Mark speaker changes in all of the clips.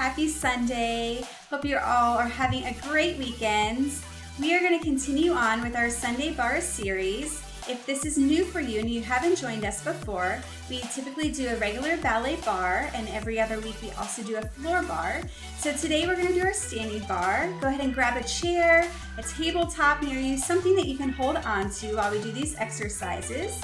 Speaker 1: Happy Sunday. Hope you all are having a great weekend. We are going to continue on with our Sunday Barre series. If this is new for you and you haven't joined us before, we typically do a regular ballet bar, and every other week we also do a floor bar. So today we're going to do our standing bar. Go ahead and grab a chair, a tabletop near you, something that you can hold on to while we do these exercises.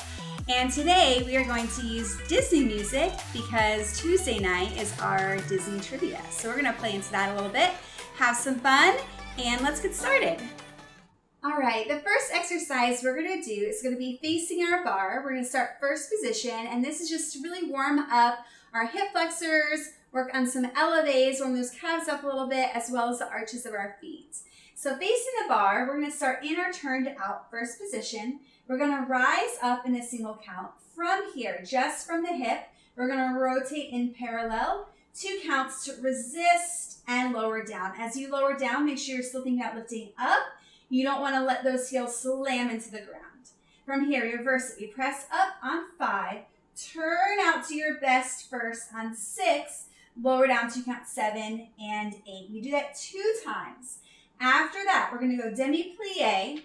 Speaker 1: And today we are going to use Disney music because Tuesday night is our Disney trivia. So we're going to play into that a little bit, have some fun, and let's get started. All right, the first exercise we're going to do is going to be facing our bar. We're going to start first position, and this is just to really warm up our hip flexors, work on some elevates, warm those calves up a little bit, as well as the arches of our feet. So facing the bar, we're going to start in our turned out first position. We're going to rise up in a single count. From here, just from the hip, we're going to rotate in parallel, 2 counts to resist and lower down. As you lower down, make sure you're still thinking about lifting up. You don't want to let those heels slam into the ground. From here, reverse it. We press up on 5, turn out to your best first on 6, lower down to count 7 and 8. We do that 2 times. After that, we're going to go demi-plie,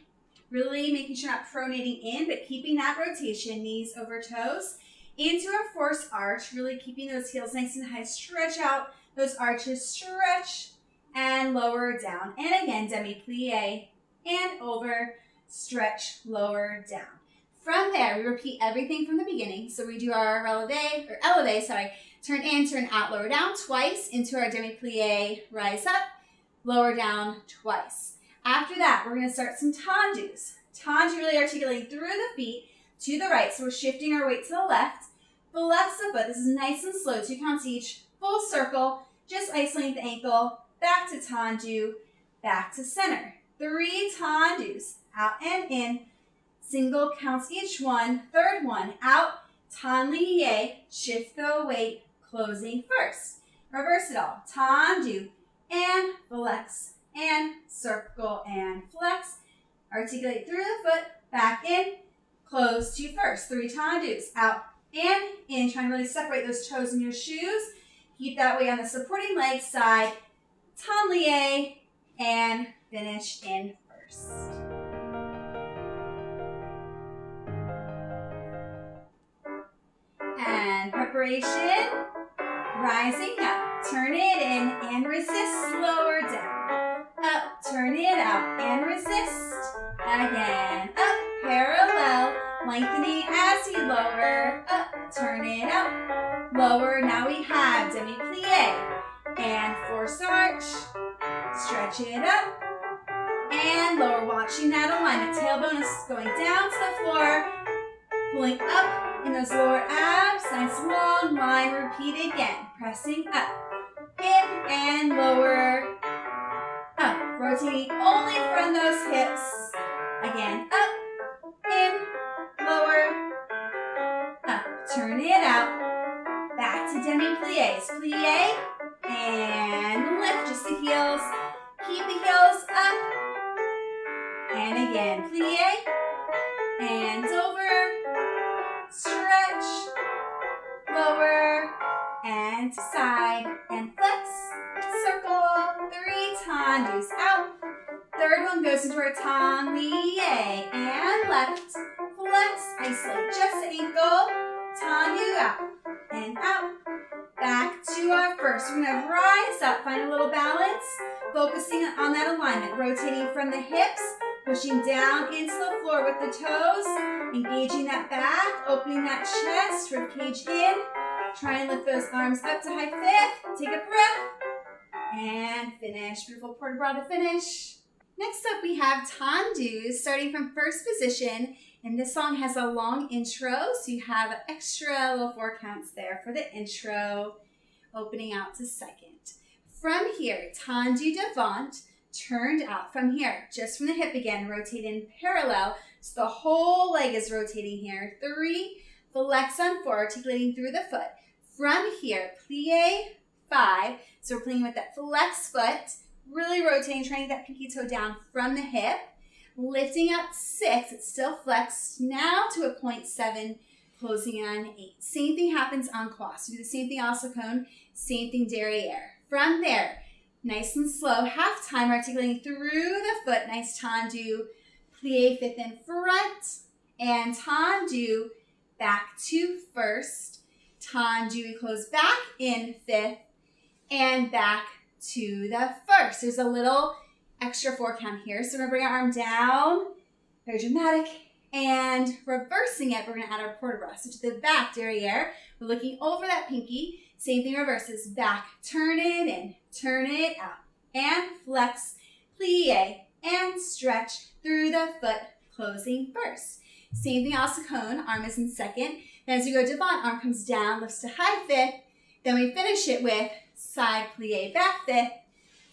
Speaker 1: really making sure not pronating in, but keeping that rotation, knees over toes, into our forced arch, really keeping those heels nice and high. Stretch out those arches, stretch and lower down. And again, demi-plie and over, stretch, lower down. From there, we repeat everything from the beginning. So we do our elevate, turn in, turn out, lower down twice, into our demi-plie, rise up, lower down twice. After that, we're going to start some tendus. Tendu, really articulating through the feet to the right. So we're shifting our weight to the left. Flex the foot. This is nice and slow. 2 counts each. Full circle. Just isolating the ankle. Back to tendu. Back to center. 3 tendus. Out and in. Single counts each one. Third one. Out. Tendu. Shift the weight. Closing first. Reverse it all. Tendu. And flex. And circle and flex. Articulate through the foot, back in, close to first. 3 tendus, out and in. Trying to really separate those toes in your shoes. Keep that weight on the supporting leg side. Tendu and finish in first. And preparation, rising up. Turn it in and resist, lower down. Up, turn it out, and resist. Again, up, parallel, lengthening as you lower. Up, turn it out, lower. Now we have demi-plie and forced arch. Stretch it up and lower. Watching that alignment. Tailbone is going down to the floor, pulling up in those lower abs. Nice long line. Repeat again. Pressing up, in and lower. Up, rotating only from those hips. Again, up, in, lower, up. Turn it out. Back to demi-plies. Plie and lift just the heels. Keep the heels up. And again, plie and over. Stretch, lower, and side and flex. Circle, 3 tendus out. Third one goes into our tendu and left. Flex, isolate just the ankle. Tendu out and out. Back to our first. We're going to rise up, find a little balance. Focusing on that alignment. Rotating from the hips, pushing down into the floor with the toes. Engaging that back, opening that chest, ribcage in. Try and lift those arms up to high fifth. Take a breath. And finish. Beautiful port de bras to finish. Next up, we have tendus, starting from first position. And this song has a long intro, so you have an extra little 4 counts there for the intro, opening out to second. From here, tendu devant, turned out. From here, just from the hip again, rotate in parallel. So the whole leg is rotating here. 3, flex on 4, articulating through the foot. From here, plie, 5. So we're playing with that flex foot, really rotating, trying to get that pinky toe down from the hip. Lifting up 6, it's still flexed. Now to a point 7, closing on 8. Same thing happens en crosse. Do the same thing ossicone, same thing derriere. From there, nice and slow, half time, articulating through the foot. Nice tendu, plie fifth in front, and tendu back to first. Tendu, we close back in fifth, and back to the first. There's a little extra 4 count here. So we're gonna bring our arm down, very dramatic, and reversing it, we're gonna add our port de bras. So to the back, derriere, we're looking over that pinky. Same thing reverses, back, turn it in, turn it out, and flex, plie, and stretch through the foot, closing first. Same thing, also cone, arm is in second. Then as we go devant, arm comes down, lifts to high fifth. Then we finish it with side plie, back fifth,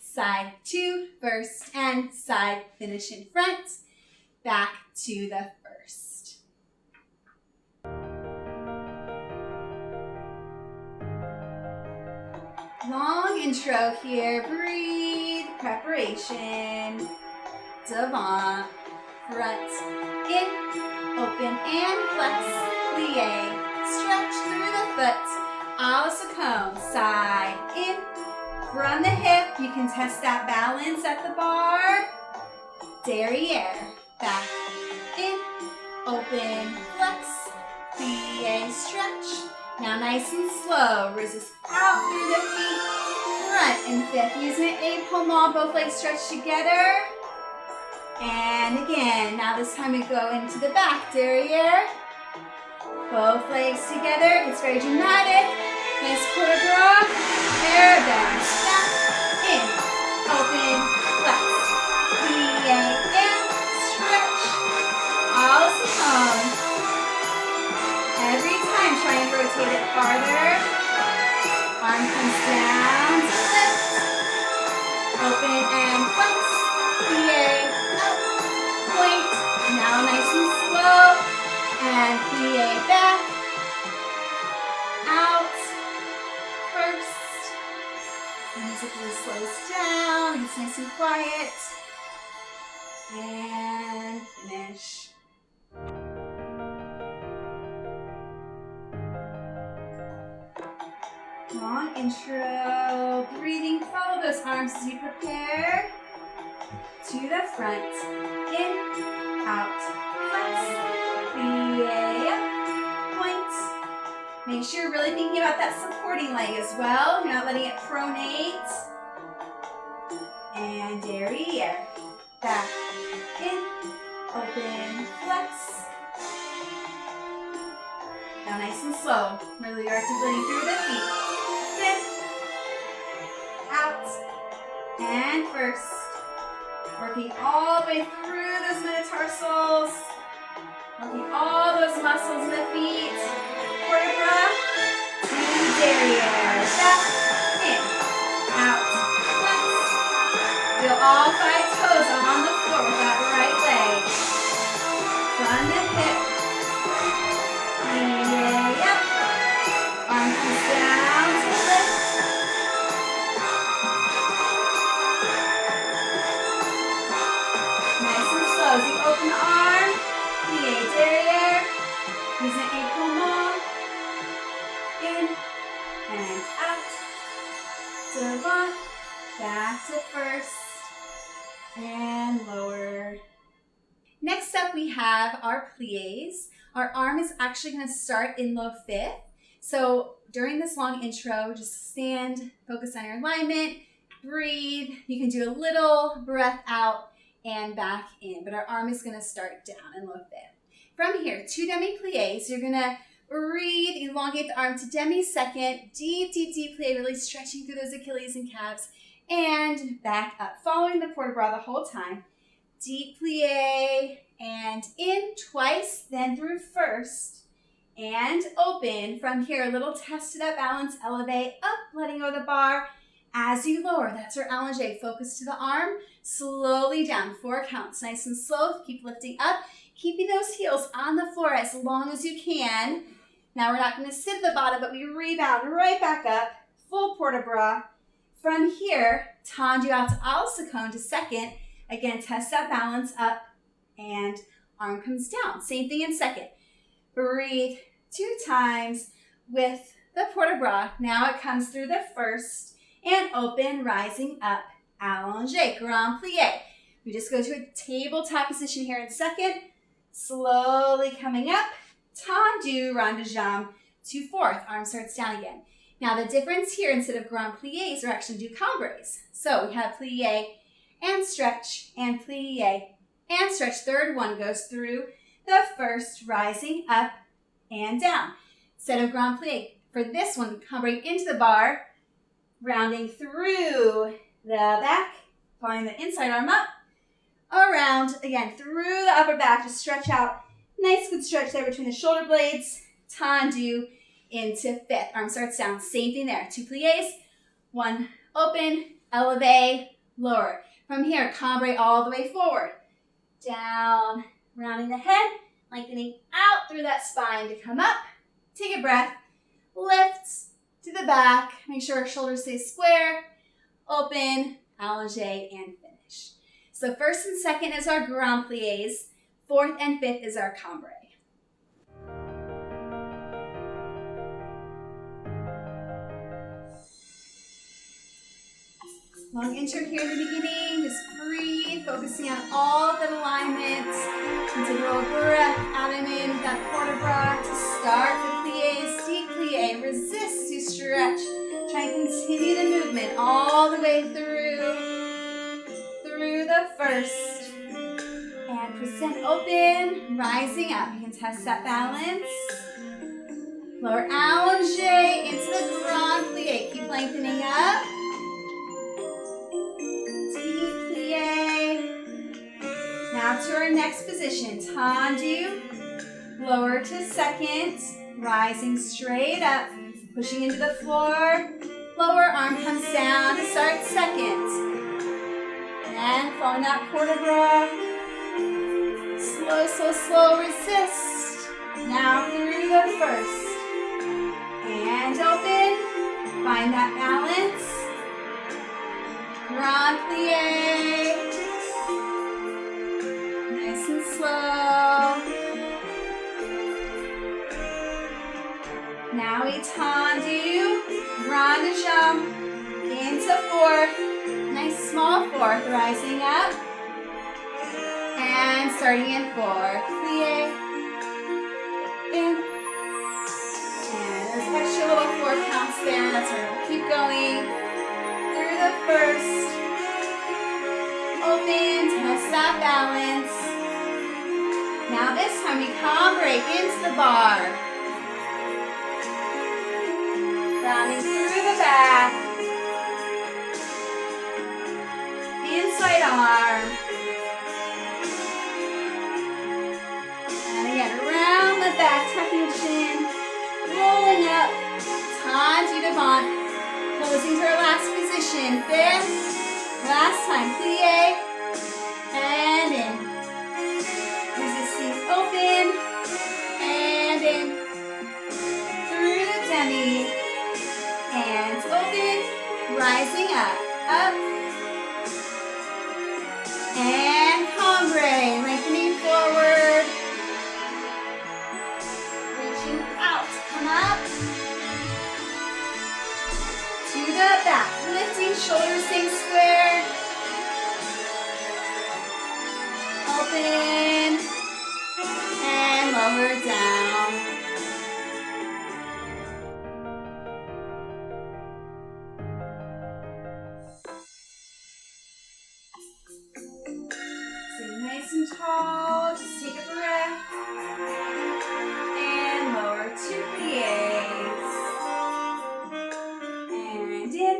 Speaker 1: side to first, and side finish in front, back to the first. Long intro here, breathe, preparation, devant, front, in, open, and flex, plie, stretch through the foot, a la cone, side, in, from the hip, you can test that balance at the bar, derriere, back, in, open, flex, plie, stretch. Now nice and slow, resist out through the feet, front and fifth. Using an épaule, both legs stretch together. And again, now this time we go into the back, derriere. Both legs together, it's very dramatic. Nice port de bras, arabesque, back, in, open, flex, plie, and stretch. Awesome. Every time, try and rotate it farther. Arm comes down to lift. Open and flex. Plie, up, point. Now nice and slow. And plie back. Out. First. The music really slows down. It's nice and quiet. And finish. Long intro, breathing, follow those arms as you prepare. To the front, in, out, flex, plie, point. Make sure you're really thinking about that supporting leg as well. You're not letting it pronate. And derriere, back, in, open, flex. Now nice and slow, really articulating through the feet. Fifth, out, and first. Working all the way through those metatarsals. Working all those muscles in the feet. Port de bras to derriere. Back, in, out, flex. Feel all 5 toes on the floor with that right leg. From the hip. Plie up. Arm comes down to lift. Nice and slow as you open the arm. Plie derriere. Using épaule. In and out. Devant. Back to first. And lower. Next up we have our plies. Our arm is actually going to start in low fifth. So during this long intro, just stand, focus on your alignment, breathe. You can do a little breath out and back in, but our arm is going to start down in low fifth. From here, 2 demi-plies. You're going to breathe, elongate the arm to demi-second, deep, deep, deep plie, really stretching through those Achilles and calves, and back up, following the port de bras the whole time. Deep plie, and in twice, then through first, and open. From here, a little test to that balance, elevate up, letting go of the bar. As you lower, that's our allongé. Focus to the arm, slowly down, 4 counts. Nice and slow, keep lifting up, keeping those heels on the floor as long as you can. Now we're not gonna sit at the bottom, but we rebound right back up, full port de bras. From here, tendu out to a la cone to second. Again, test that balance up and arm comes down. Same thing in second. Breathe 2 times with the port de bras. Now it comes through the first and open, rising up, allongé, grand plie. We just go to a tabletop position here in a second. Slowly coming up, tendu, rond de jambe to fourth. Arm starts down again. Now the difference here, instead of grand pliés, we're actually do cambres. So we have plie and stretch and plie and stretch. Third one goes through the first, rising up and down. Instead of grand plie, for this one, cambring into the barre, rounding through the back, following the inside arm up, around, again, through the upper back to stretch out. Nice good stretch there between the shoulder blades. Tendu into fifth. Arm starts down. Same thing there. Two pliés. One open, elevate, lower. From here, cambre all the way forward. Down, rounding the head, lengthening out through that spine to come up. Take a breath. Lift to the back. Make sure our shoulders stay square. Open, allongé, and finish. So first and second is our grand pliés. Fourth and fifth is our cambre. Long intro here in the beginning. Just breathe, focusing on all of the alignments. And take a little breath out and in with that port de bras to start the pliés. Deep plie. Resist to stretch. Try and continue the movement all the way through the first. And present open, rising up. You can test that balance. Lower allongé into the grand plie. Keep lengthening up. Deep plie. Now to our next position. Tendu. Lower to second. Rising straight up. Pushing into the floor. Lower arm comes down to start second. And following that port de bras. Slow, slow, slow, resist. Now through the first. And open. Find that balance. Grand plie. Nice and slow. Now we tendu. Rond de jambe. Into fourth. Nice small fourth. Rising up. And starting in four, plie, in, and there's extra little four counts there. That's right. We'll keep going through the first. Open, test that balance. Now this time we cambre into the barre. Rounding through the back. Inside arm. Around the back, tucking the chin, rolling up, tendu devant, closing to our last position, fifth, last time, plie, and in, resisting, open, and in, through the demi, and open, rising up, and cambre, lengthening forward, come up to the back, lifting shoulders staying square, open, and lower down. Stay nice and tall, just take a breath. Two pliés. And in.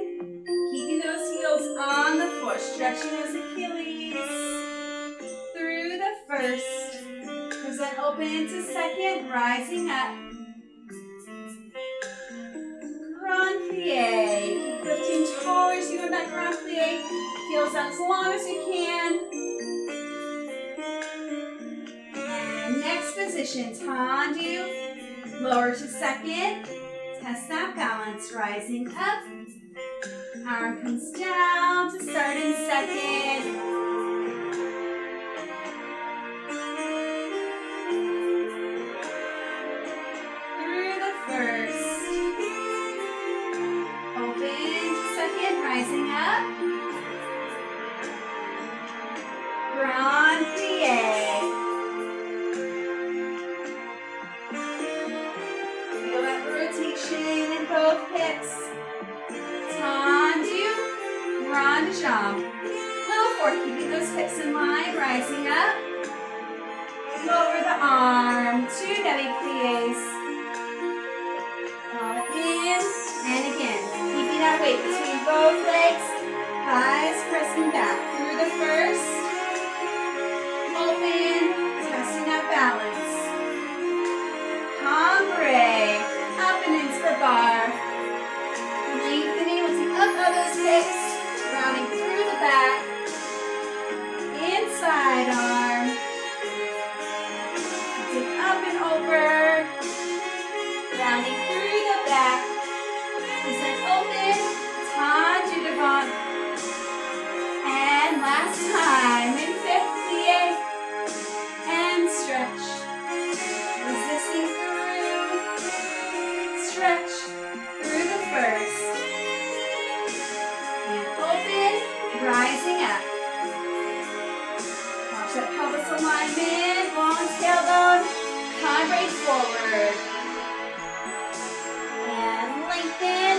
Speaker 1: Keeping those heels on the floor. Stretching those Achilles. Through the first. Present open to second. Rising up. Grand plie. Keep lifting taller so you go that grand plie. Heels out as long as you can. And next position. Tendu. Lower to second, test that balance, rising up, arm comes down to start in second, through the first, open to second, those hips in line, rising up. Lower the arm, 2 demi-pliés. All in, and again, keeping that weight between both legs, thighs pressing back through the first. Open, testing that balance. Barre, up and into the bar. Lengthening, lifting up out those hips, rounding through the back. Inside arm. Lifting up and over. Rounding through the back. Descent open, tendu devant. And last time, in 5th plie. And stretch. Resisting through. Stretch through the first. And open, rising up. Watch that pelvis alignment, long tailbone, vibrate forward. And lengthen.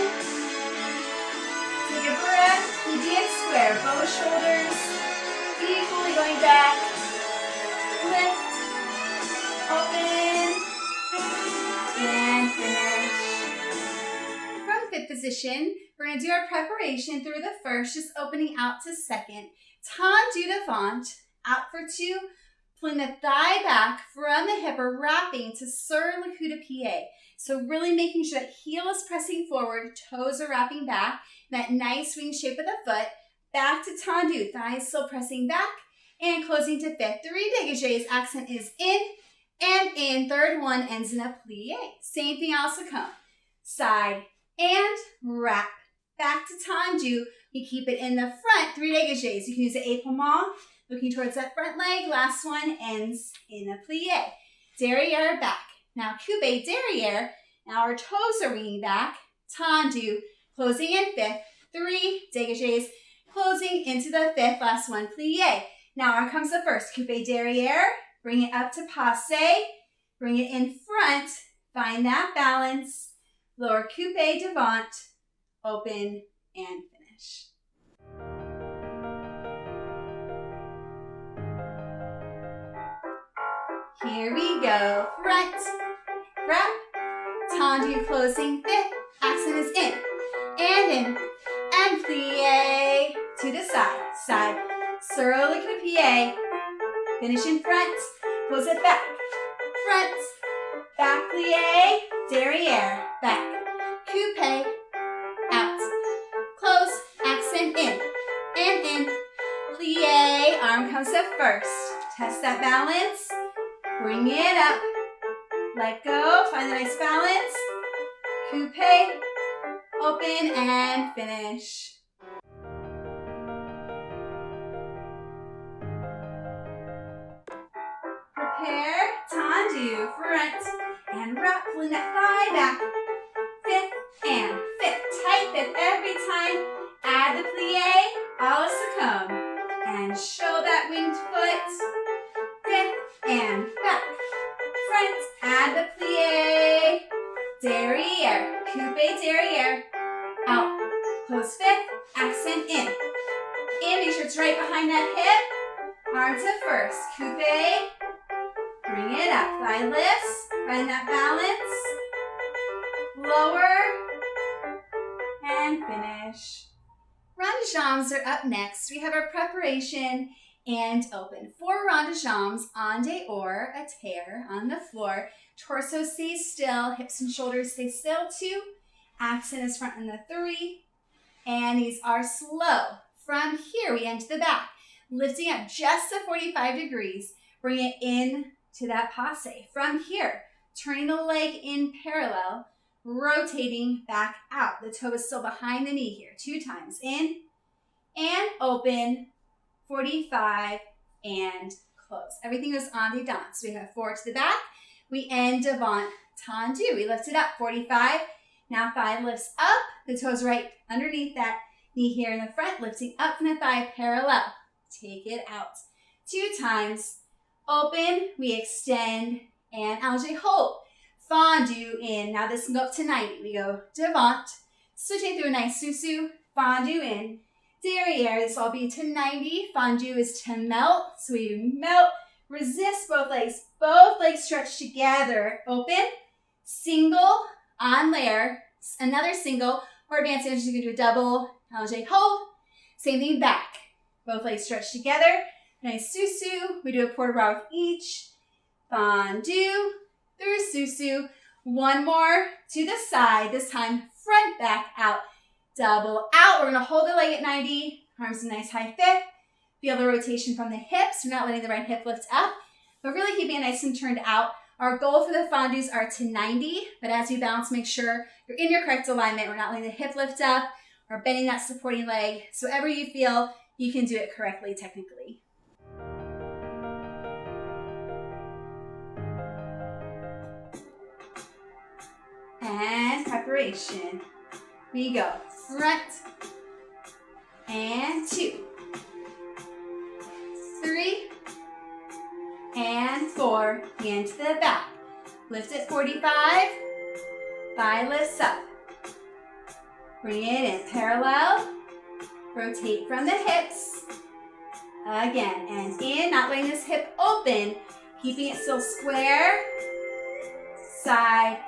Speaker 1: Take a breath, idiot square, both shoulders equally going back. Lift, open, and finish. From 5th position, we're going to do our preparation through the first, just opening out to second. Tendu devant, out for 2, pulling the thigh back from the hip or wrapping to sur le coup de pied. So really making sure that heel is pressing forward, toes are wrapping back, that nice wing shape of the foot. Back to tendu, thighs still pressing back, and closing to 5th. 3 dégagés, accent is in, and in. Third one ends in a plie. Same thing also come. Side and wrap. Back to tendu. We keep it in the front. 3 dégagés. You can use the épaulement, looking towards that front leg. Last one ends in a plie. Derrière back. Now coupe derrière. Now our toes are winging back. Tendu, closing in 5th. 3 dégagés, closing into the 5th. Last one, plie. Now here comes the first. Coupe derrière. Bring it up to passe. Bring it in front. Find that balance. Lower coupe devant. Open and finish. Here we go. Front, wrap, tendu, closing 5th. Accent is in, and plie to the side. Side, sur le coup de pied. Finish in front, close it back. Front, back plie, derrière, back. Coupe, out. Close, accent in, and in. Plie, arm comes up first. Test that balance. Bring it up. Let go, find the nice balance. Coupe, open, and finish. Prepare, tendu, front, and wrap, pulling that thigh back. 5th and 5th, tight 5th every time. Add the plie, alles to come. And show that winged foot. 5th and back. Front, add the plie. Derrière, coupe derrière. Out, close 5th, accent in. And make sure it's right behind that hip. Arm to first, coupe. Bring it up, thigh lifts. Find that balance. Lower, and finish. Rond de jambes are up next. We have our preparation and open. 4 rond de jambes, en dehors, a terre on the floor. Torso stays still, hips and shoulders stay still. 2. Accent is front in the 3. And these are slow. From here, we end to the back. Lifting up just to 45 degrees. Bring it in to that passe. From here, turning the leg in parallel, rotating back out. The toe is still behind the knee here. 2 times. In and open. 45 and close. Everything goes en dedans. So we have 4 to the back. We end devant tendu. We lift it up. 45. Now thigh lifts up. The toes right underneath that knee here in the front. Lifting up from the thigh parallel. Take it out. 2 times. Open. We extend and allongé hold. Fondue in. Now this can go up to 90. We go devant. Switching through a nice susu. Fondue in. derriere. This will all be to 90. Fondue is to melt. So we melt, resist both legs stretch together. Open, single, on layer, another single, or advanced energy, you can do a double, allongé, hold. Same thing back. Both legs stretch together. Nice susu. We do a port de bras with each. Fondue, through susu. One more to the side, this time front, back, out. Double out. We're going to hold the leg at 90. Arms in a nice high fifth. Feel the rotation from the hips. We're not letting the right hip lift up, but really keeping it nice and turned out. Our goal for the fondues are to 90, but as you balance, make sure you're in your correct alignment. We're not letting the hip lift up or bending that supporting leg. So whatever you feel, you can do it correctly technically. And preparation. We go front and 2, 3, and 4. Hand to the back. Lift at 45. Thigh lifts up. Bring it in parallel. Rotate from the hips. Again, and in, not letting this hip open. Keeping it still square. Side.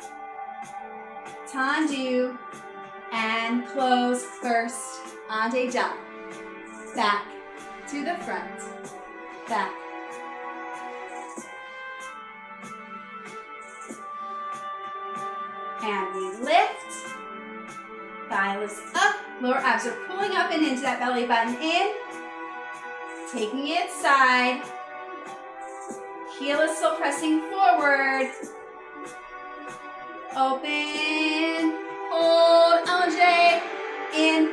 Speaker 1: Tendu. And close first. Ande-dan. Back to the front. Back. And we lift. Thigh lifts up. Lower abs are pulling up and into that belly button in. Taking it side. Heel is still pressing forward. Open. Hold. Allongé. In.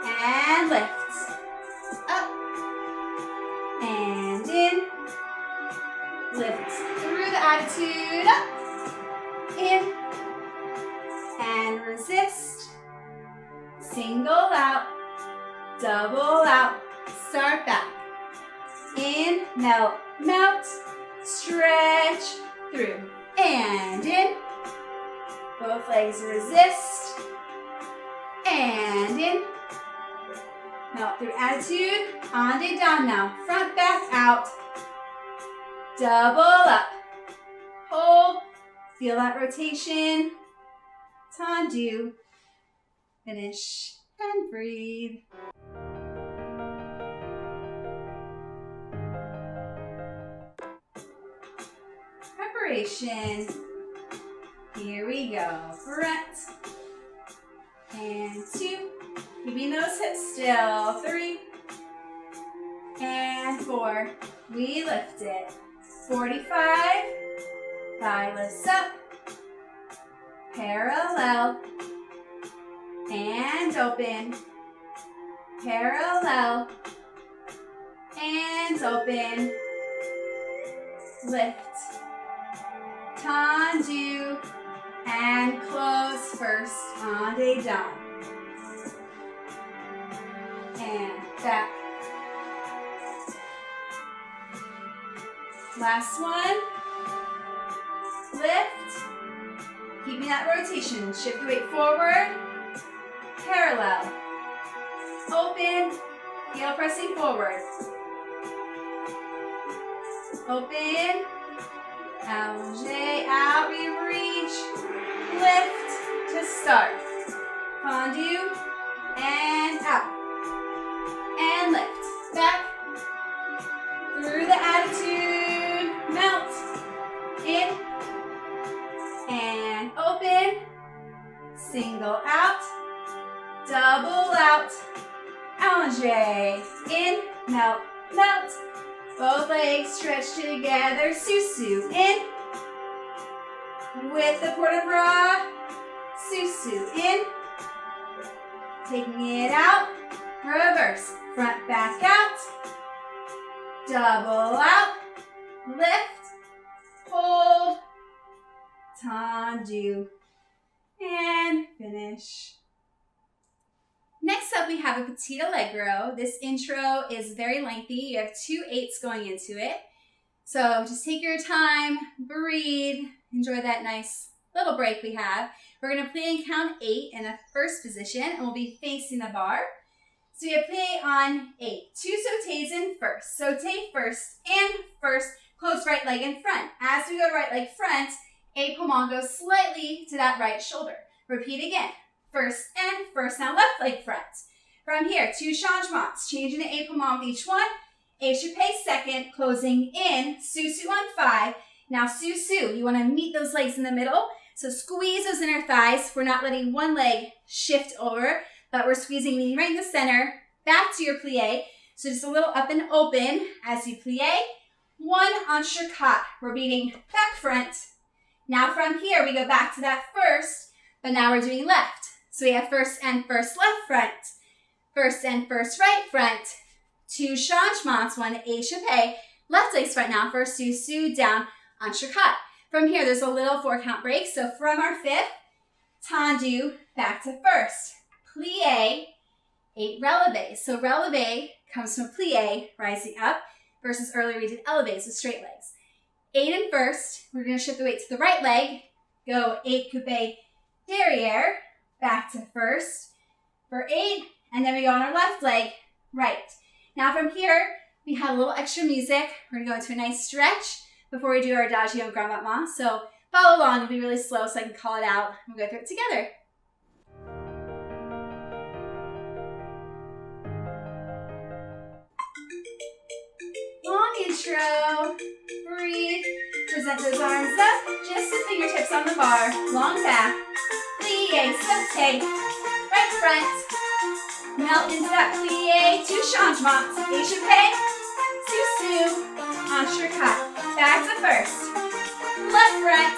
Speaker 1: And lift. Up. And in. Lift. Through the attitude. Up. In. And resist. Single out. Double out. Start back. In. Melt. Melt. Stretch. Through. And in. Both legs resist. And in. Melt through attitude. Ande-dan now. Front, back, out. Double up. Hold. Feel that rotation. Tendu. Finish. And breathe. Preparation. Here we go. Front. And 2. Keeping those hips still. 3. And 4. We lift it. 45. Thigh lifts up. Parallel. And open. Parallel. And open. Lift. Tendu. And close first. Ande-dan. And back. Last one. Lift. Keeping that rotation. Shift the weight forward. Parallel. Open. Heel pressing forward. Open. Allongé out. We reach. Lift to start. Fondue. And out. And lift. Back. Through the attitude. Melt. In. And open. Single out. Double out. Allongé. In. Melt. Melt. Both legs stretch together. Susu. In. With the port de bras. Susu. In. Taking it out. Reverse. Front, back, out. Double out. Lift. Hold. Tendu. And finish. Next up, we have a petit allegro. This intro is very lengthy. You have 2 8s going into it. So just take your time, breathe, enjoy that nice little break we have. We're going to play and count 8 in the first position, and we'll be facing the bar. So you plie on 8. 2 sautés in first. Sauté first and first. Close right leg in front. As we go to right leg front, épaule goes slightly to that right shoulder. Repeat again. First and first. Now left leg front. From here, 2 changements. Changing the épaule with each one. Échappé second, closing in. Sous-sus on 5. Now sous-sus. You want to meet those legs in the middle. So squeeze those inner thighs. We're not letting one leg shift over, but we're squeezing me right in the center. Back to your plie. So just a little up and open as you plie. 1 entrecôte. We're beating back front. Now from here, we go back to that first, but now we're doing left. So we have first and first left front. First and first right front. 2 changements, 1 échappé. Left leg's front now for sous-sus down entrecôte. From here, there's a little 4 count break. So from our 5th, tendu, back to first. Plie, 8 relevés. So relevé comes from plie, rising up, versus earlier we did élevés with straight legs. 8 in first, we're going to shift the weight to the right leg. Go 8 coupé derrière, back to first for 8, and then we go on our left leg, right. Now from here, we have a little extra music. We're going to go into a nice stretch before we do our adagio and grand battement. So follow along, it'll be really slow so I can call it out. We'll go through it together. Long intro, breathe, present those arms up, just the fingertips on the bar, long back, plie, sauté, right front, melt into that plie, 2 changements, échappé, sous-sus, entrecôte, back to first, left front,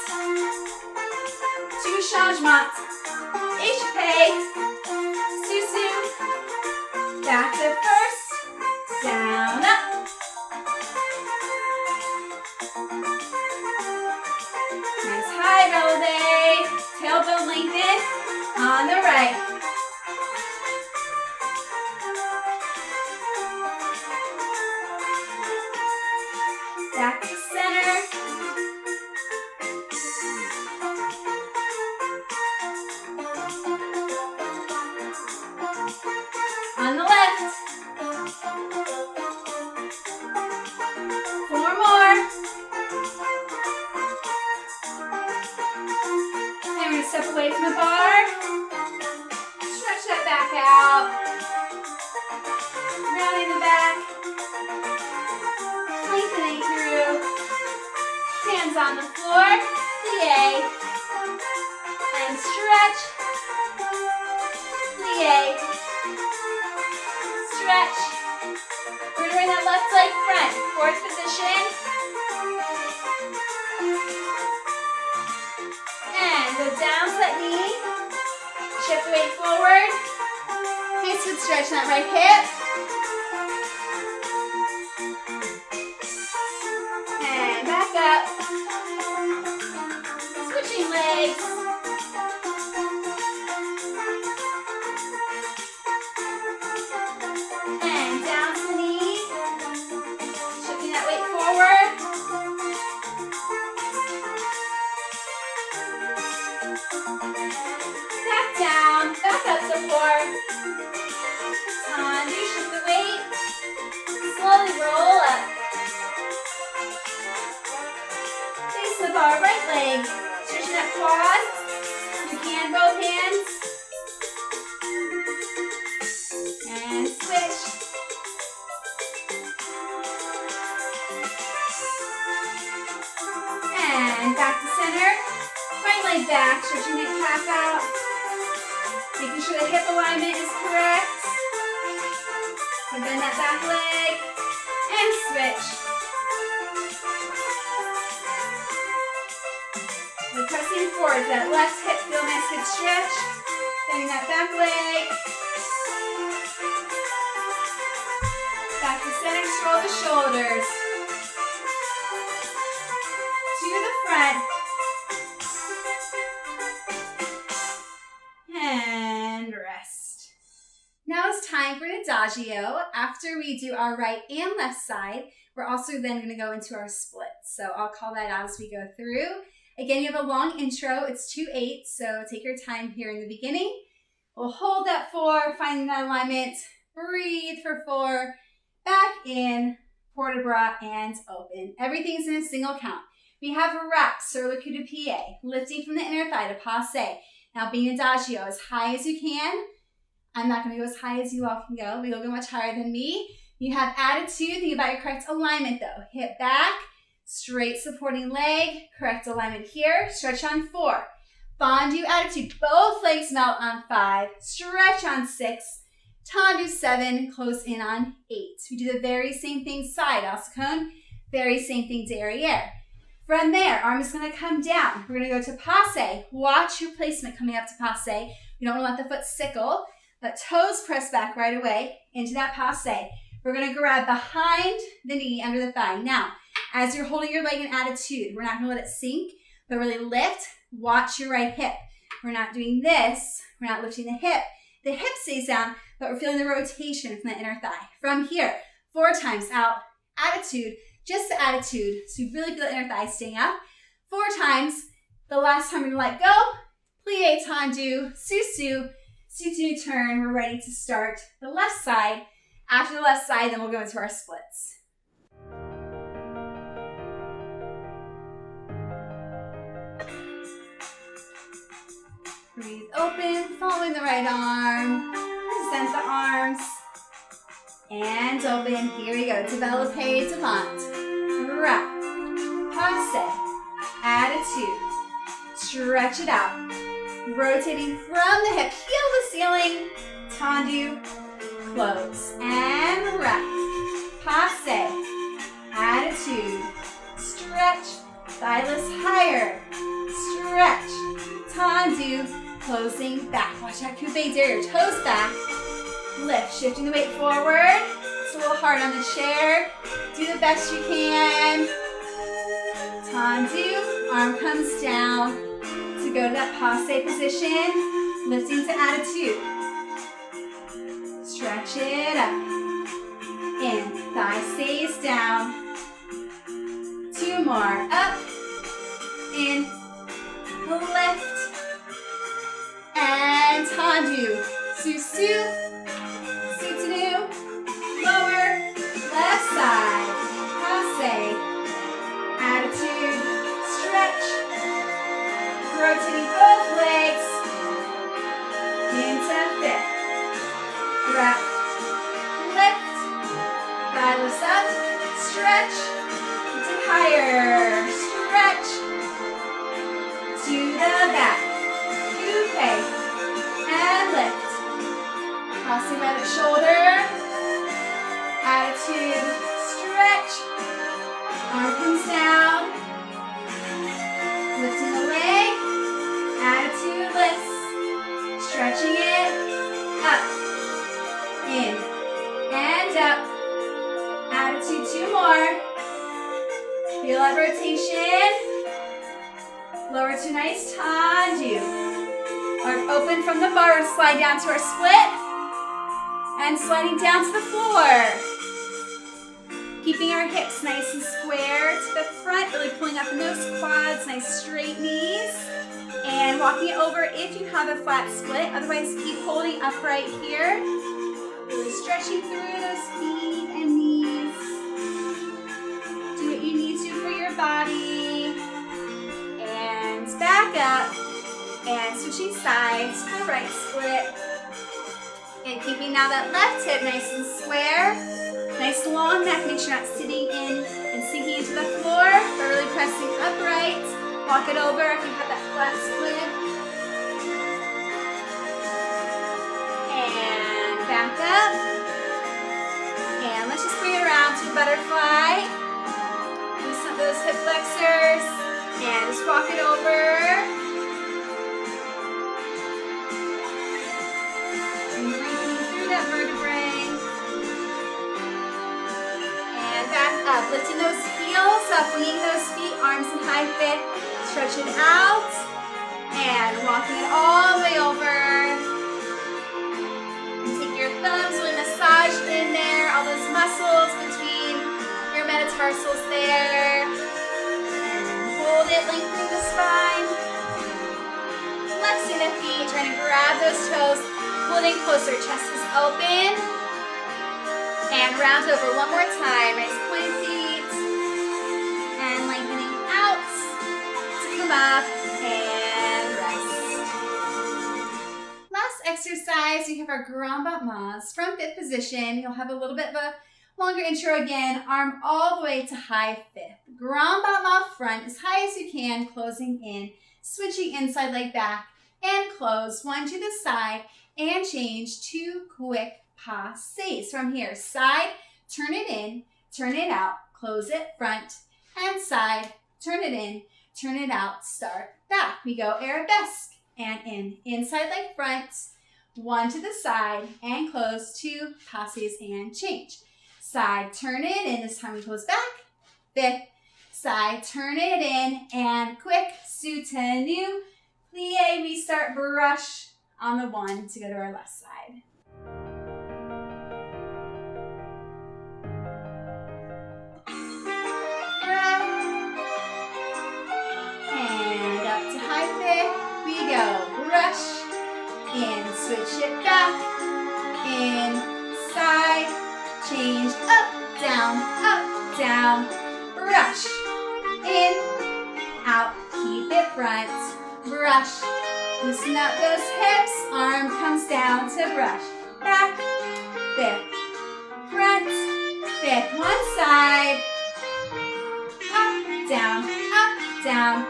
Speaker 1: 2 changements, échappé, sous-sus, back to first, down, up. High relevé, tailbone lengthen on the right. Back to center. On the left. 4 more. Step away from the bar, stretch that back out, rounding the back, lengthening through, hands on the floor, plie, and stretch, plie, stretch. We're going to bring that left leg front, 4th position. Go down to that knee, shift the weight forward, nice good stretch in that right hip, and back up, switching legs, and down to the knee, shifting that weight forward, down, back up to 4. Tendu, shift the weight. Slowly roll up. Face the bar, right leg. Stretching that quad. You can both hands. And switch. And back to center. Right leg back, stretching that calf out. Making sure the hip alignment is correct. And bend that back leg. And switch. We're pressing forward. That left hip, feel a nice good stretch. Bending that back leg. Back to center, scroll the shoulders. To the front. And rest. Now it's time for adagio. After we do our right and left side, we're also then going to go into our splits. So I'll call that out as we go through. Again, you have a long intro. It's 2/8, so take your time here in the beginning. We'll hold that 4, finding that alignment, Breathe for 4. Back in, port de bras, and open. Everything's in a single count. We have wraps, sur le cul de pied, lifting from the inner thigh to passe. Now being adagio as high as you can. I'm not going to go as high as you all can go. You'll go much higher than me. You have attitude. Think about your correct alignment though. Hip back, straight supporting leg, correct alignment here. Stretch on 4. Fondue attitude. Both legs melt on 5. Stretch on 6. Tendu 7. Close in on 8. We do the very same thing side, ossicone. Very same thing derriere. From there, arm is going to come down. We're going to go to passe. Watch your placement coming up to passe. You don't want to let the foot sickle. Let toes press back right away into that passe. We're going to grab behind the knee, under the thigh. Now, as you're holding your leg in attitude, we're not going to let it sink, but really lift. Watch your right hip. We're not doing this. We're not lifting the hip. The hip stays down, but we're feeling the rotation from the inner thigh. From here, 4 times out, attitude, just the attitude. So you really feel the inner thigh staying up. 4 times. The last time we let go, plie, tendu, sous-sus. Sous-sus turn, we're ready to start the left side. After the left side, then we'll go into our splits. Breathe open, following the right arm. Present the arms. And open, here we go. Développé, devant. Wrap. Passe. Attitude. Stretch it out. Rotating from the hip, heel to ceiling, tendu, close, and wrap, passe, attitude, stretch, thigh lifts higher, stretch, tendu, closing back. Watch that coupe derriere, toes back, lift, shifting the weight forward. It's a little hard on the chair. Do the best you can. Tendu, arm comes down. To go to that passe position, lifting to attitude. Stretch it up. In, thigh stays down. 2 more, up, in, lift, and tendu. Sous-sus, soutenu, lower, left side, passe, attitude, stretch. Rotating both legs into fifth. Wrap, lift, thigh lifts up, stretch, to higher, stretch, to the back, coupe, and lift. Crossing by the shoulder, attitude, stretch, arm comes down, lifting the leg. Attitude lifts, stretching it, up, in, and up. Attitude, 2 more. Feel that rotation. Lower to nice tendu. Arm open from the bar, slide down to our split, and sliding down to the floor. Keeping our hips nice and square to the front, really pulling up in those quads, nice straight knees. And walking it over if you have a flat split. Otherwise, keep holding upright here. Really stretching through those feet and knees. Do what you need to for your body. And back up. And switching sides to the right split. And keeping now that left hip nice and square. Nice long neck. Make sure you're not sitting in and sinking into the floor, but really pressing upright. Walk it over if you have that flat split. And back up. And let's just bring it around to a butterfly. Loosen up those hip flexors. And just walk it over. And breathing through that vertebrae. And back up. Lifting those heels up, winging those feet, arms in high fit. Stretch it out, and walking it all the way over. And take your thumbs, really massage in there, all those muscles between your metatarsals there. And hold it, lengthening the spine. Flexing the feet, trying to grab those toes, holding closer, chest is open. And round over one more time. Nice pointed feet. And lengthening out to come up and rest. Last exercise, we have our grand battements. Front fifth position. You'll have a little bit of a longer intro again. Arm all the way to high fifth. Grand battement front as high as you can, closing in. Switching inside leg back and close. One to the side and change. 2 quick passes from here. Side, turn it in, turn it out, close it, front and side, turn it in, turn it out, start back. We go arabesque and in, inside leg front, 1 to the side and close, 2 passes and change. Side, turn it in, this time we close back, fifth, side, turn it in and quick, soutenu, plie, restart, brush on the 1 to go to our left side. We go brush, in, switch it back, in, side, change, up, down, brush, in, out, keep it front, brush, loosen up those hips, arm comes down to brush, back, fifth, front, fifth, one side, up, down,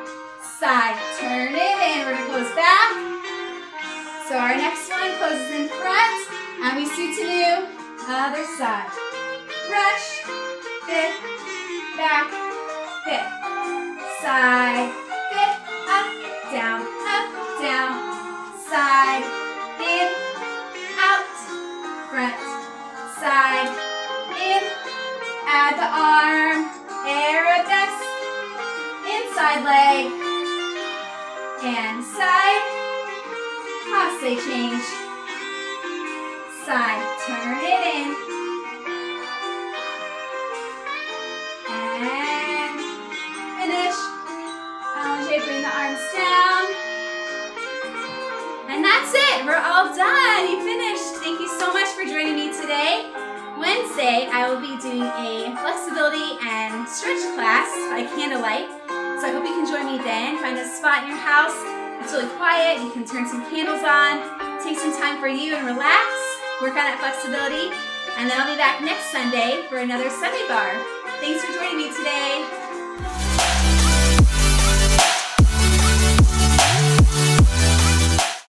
Speaker 1: side, turn it in, we're gonna close back. So our next one closes in front, and we soutenu, other side. Brush, fifth, back, fifth, side, fifth, up, down, side, in, out, front, side, in, add the arm, arabesque, inside leg, and side, passe change, side, turn it in, and finish, allongé, bring the arms down, and that's it, we're all done, you finished. Thank you so much for joining me today. Wednesday, I will be doing a flexibility and stretch class by candlelight. So I hope you can join me then. Find a spot in your house. It's really quiet. You can turn some candles on. Take some time for you and relax. Work on that flexibility. And then I'll be back next Sunday for another Sunday bar. Thanks for joining me today.